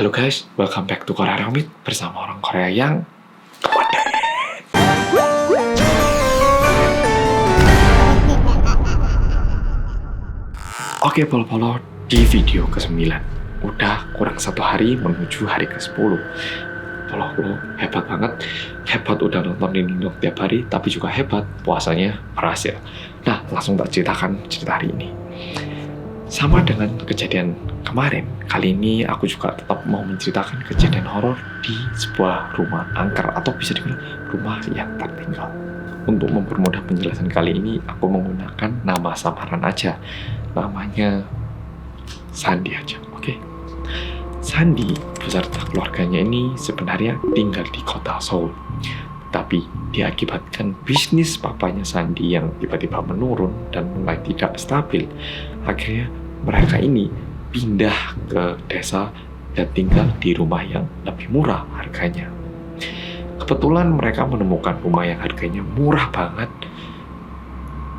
Halo guys, welcome back to Korea Ramit bersama orang Korea yang kepandai. Oke polo-polo, di video ke-9 udah kurang 1 hari menuju hari ke-10. Polo-polo hebat banget, hebat udah nonton ini tiap hari, tapi juga hebat puasanya berhasil. Nah, langsung tak ceritakan cerita hari ini. Sama dengan kejadian kemarin, kali ini aku juga tetap mau menceritakan kejadian horor di sebuah rumah angker atau bisa dibilang rumah yang tertinggal. Untuk mempermudah penjelasan kali ini, aku menggunakan nama samaran aja. Namanya Sandi aja, oke? Sandi beserta keluarganya ini sebenarnya tinggal di kota Seoul. Tapi diakibatkan bisnis papanya Sandi yang tiba-tiba menurun dan mulai tidak stabil, akhirnya mereka ini pindah ke desa dan tinggal di rumah yang lebih murah harganya. Kebetulan mereka menemukan rumah yang harganya murah banget.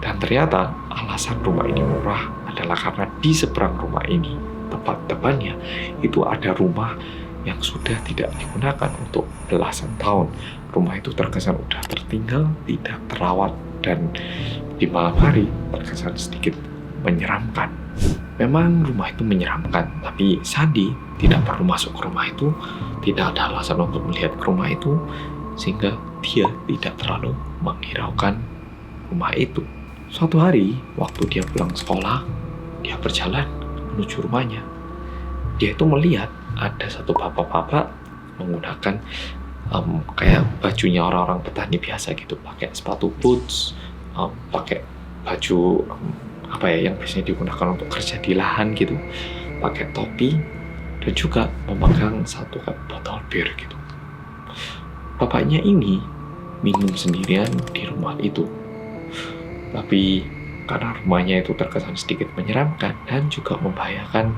Dan ternyata alasan rumah ini murah adalah karena di seberang rumah ini, tepat depannya, itu ada rumah yang sudah tidak digunakan untuk belasan tahun. Rumah itu terkesan udah tertinggal, tidak terawat, dan di malam hari terkesan sedikit menyeramkan. Memang rumah itu menyeramkan, tapi Sandi tidak perlu masuk ke rumah itu, tidak ada alasan untuk melihat ke rumah itu, sehingga dia tidak terlalu menghiraukan rumah itu. Suatu hari, waktu dia pulang sekolah, dia berjalan menuju rumahnya. Dia itu melihat ada satu bapak-bapak menggunakan kayak bajunya orang-orang petani biasa gitu, pakai sepatu boots, pakai baju yang biasanya digunakan untuk kerja di lahan gitu, pakai topi, dan juga memegang satu botol bir gitu. Bapaknya ini minum sendirian di rumah itu, tapi karena rumahnya itu terkesan sedikit menyeramkan dan juga membahayakan,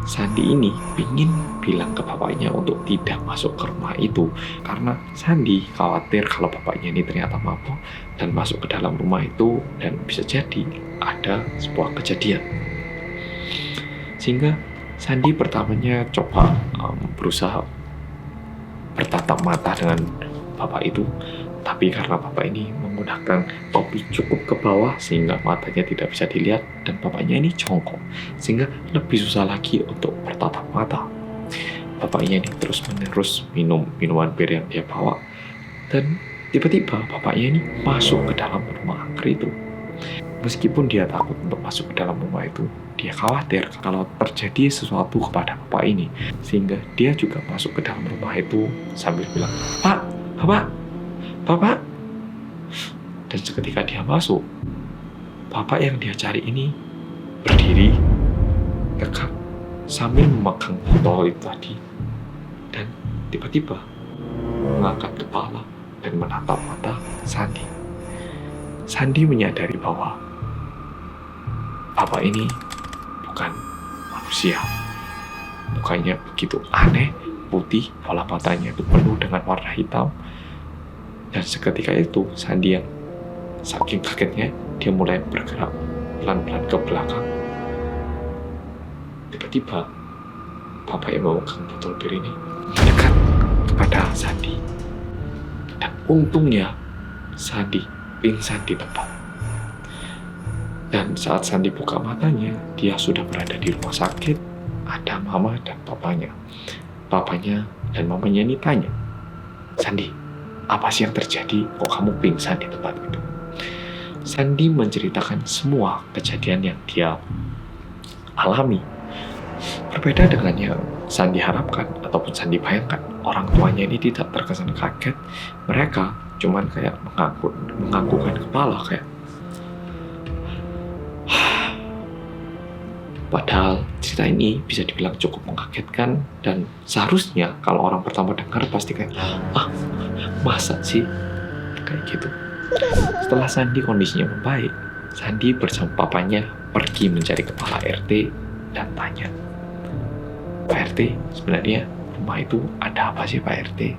Sandi ini ingin bilang ke bapaknya untuk tidak masuk ke rumah itu karena Sandi khawatir kalau bapaknya ini ternyata mabuk dan masuk ke dalam rumah itu dan bisa jadi ada sebuah kejadian. Sehingga Sandi pertamanya coba berusaha bertatap mata dengan bapak itu, tapi karena bapak ini menggunakan topi cukup ke bawah sehingga matanya tidak bisa dilihat dan bapaknya ini jongkok sehingga lebih susah lagi untuk bertatap mata. Bapaknya ini terus-menerus minum minuman bir yang dia bawa dan tiba-tiba bapaknya ini masuk ke dalam rumah angker itu. Meskipun dia takut untuk masuk ke dalam rumah itu, dia khawatir kalau terjadi sesuatu kepada bapak ini, sehingga dia juga masuk ke dalam rumah itu sambil bilang, "Pak, Bapak." Dan seketika dia masuk, bapak yang dia cari ini berdiri tegak sambil memegang botol itu tadi dan tiba-tiba mengangkat kepala dan menatap mata Sandi. Sandi menyadari bahwa bapak ini bukan manusia. Mukanya begitu aneh, putih, bola matanya itu penuh dengan warna hitam. Dan seketika itu, Sandi yang saking kagetnya, dia mulai bergerak pelan-pelan ke belakang. Tiba-tiba, bapak yang memegang botol bir ini mendekat kepada Sandi. Dan untungnya, Sandi pingsan di tempat. Dan saat Sandi buka matanya, dia sudah berada di rumah sakit. Ada mama dan papanya. Papanya dan mamanya ini tanya, "Sandi, apa sih yang terjadi? Kok kamu pingsan di tempat itu?" Sandi menceritakan semua kejadian yang dia alami. Berbeda dengan yang Sandi harapkan ataupun Sandi bayangkan, orang tuanya ini tidak terkesan kaget. Mereka cuman kayak menganggukkan kepala kayak. Padahal cerita ini bisa dibilang cukup mengagetkan dan seharusnya kalau orang pertama dengar pasti kayak, masa sih? Kayak gitu. Setelah Sandi kondisinya membaik, Sandi bersama papanya pergi mencari kepala RT dan tanya, "Pak RT, sebenarnya rumah itu ada apa sih Pak RT?"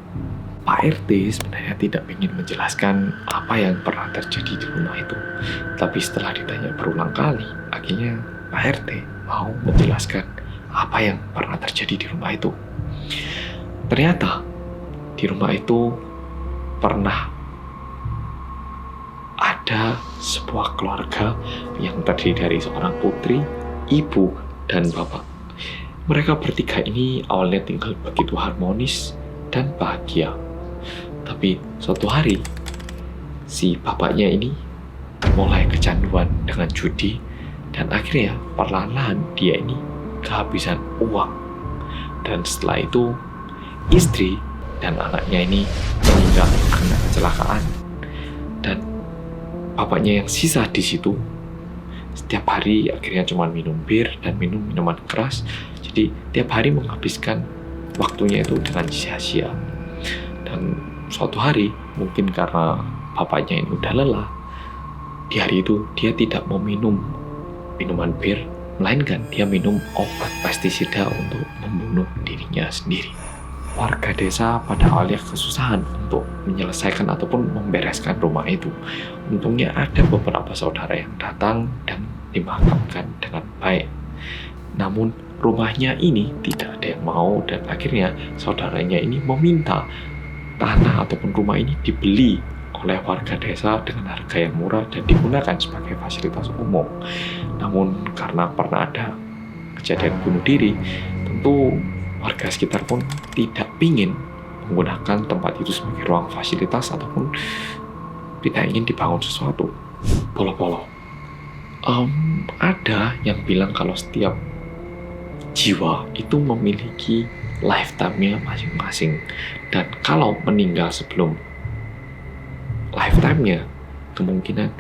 Pak RT sebenarnya tidak ingin menjelaskan apa yang pernah terjadi di rumah itu. Tapi setelah ditanya berulang kali, akhirnya Pak RT mau menjelaskan apa yang pernah terjadi di rumah itu. Ternyata di rumah itu pernah ada sebuah keluarga yang terdiri dari seorang putri, ibu, dan bapak. Mereka bertiga ini awalnya tinggal begitu harmonis dan bahagia. Tapi suatu hari, si bapaknya ini mulai kecanduan dengan judi, dan akhirnya perlahan-lahan dia ini kehabisan uang. Dan setelah itu, istri dan anaknya ini meninggal karena kecelakaan. Dan bapaknya yang sisa di situ setiap hari akhirnya cuma minum bir dan minum minuman keras. Jadi tiap hari menghabiskan waktunya itu dengan sia-sia. Dan suatu hari mungkin karena bapaknya ini udah lelah, di hari itu dia tidak mau minum minuman bir, melainkan dia minum obat pestisida untuk membunuh dirinya sendiri. Warga desa pada awalnya kesusahan untuk menyelesaikan ataupun membereskan rumah itu. Untungnya ada beberapa saudara yang datang dan dimakamkan dengan baik. Namun rumahnya ini tidak ada yang mau, dan akhirnya saudaranya ini meminta tanah ataupun rumah ini dibeli oleh warga desa dengan harga yang murah dan digunakan sebagai fasilitas umum. Namun karena pernah ada kejadian bunuh diri, tentu warga sekitar pun tidak ingin menggunakan tempat itu sebagai ruang fasilitas ataupun tidak ingin dibangun sesuatu. Polo-polo. Ada yang bilang kalau setiap jiwa itu memiliki lifetime-nya masing-masing. Dan kalau meninggal sebelum lifetime-nya, kemungkinan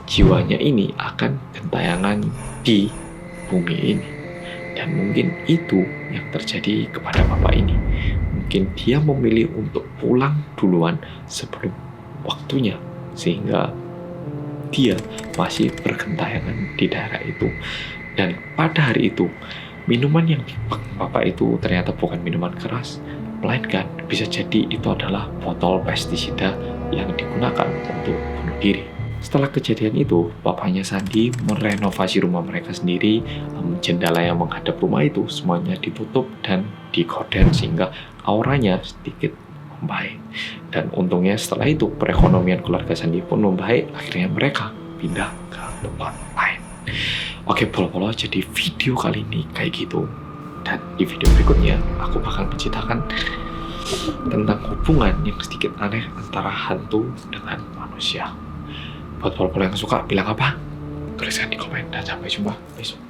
jiwanya ini akan gentayangan di bumi ini. Dan mungkin itu yang terjadi kepada bapak ini. Mungkin dia memilih untuk pulang duluan sebelum waktunya, sehingga dia masih bergentayangan di daerah itu. Dan pada hari itu, minuman yang dipegang bapak itu ternyata bukan minuman keras, melainkan bisa jadi itu adalah botol pestisida yang digunakan untuk bunuh diri. Setelah kejadian itu, bapaknya Sandi merenovasi rumah mereka sendiri. Jendela yang menghadap rumah itu semuanya ditutup dan digorden sehingga auranya sedikit membaik. Dan untungnya setelah itu perekonomian keluarga Sandi pun membaik. Akhirnya mereka pindah ke tempat lain. Oke, polo-polo, jadi video kali ini kayak gitu. Dan di video berikutnya aku bakal menceritakan tentang hubungan yang sedikit aneh antara hantu dengan manusia. Buat polo-polo yang suka bilang apa? Tuliskan di komen, dan sampai jumpa besok.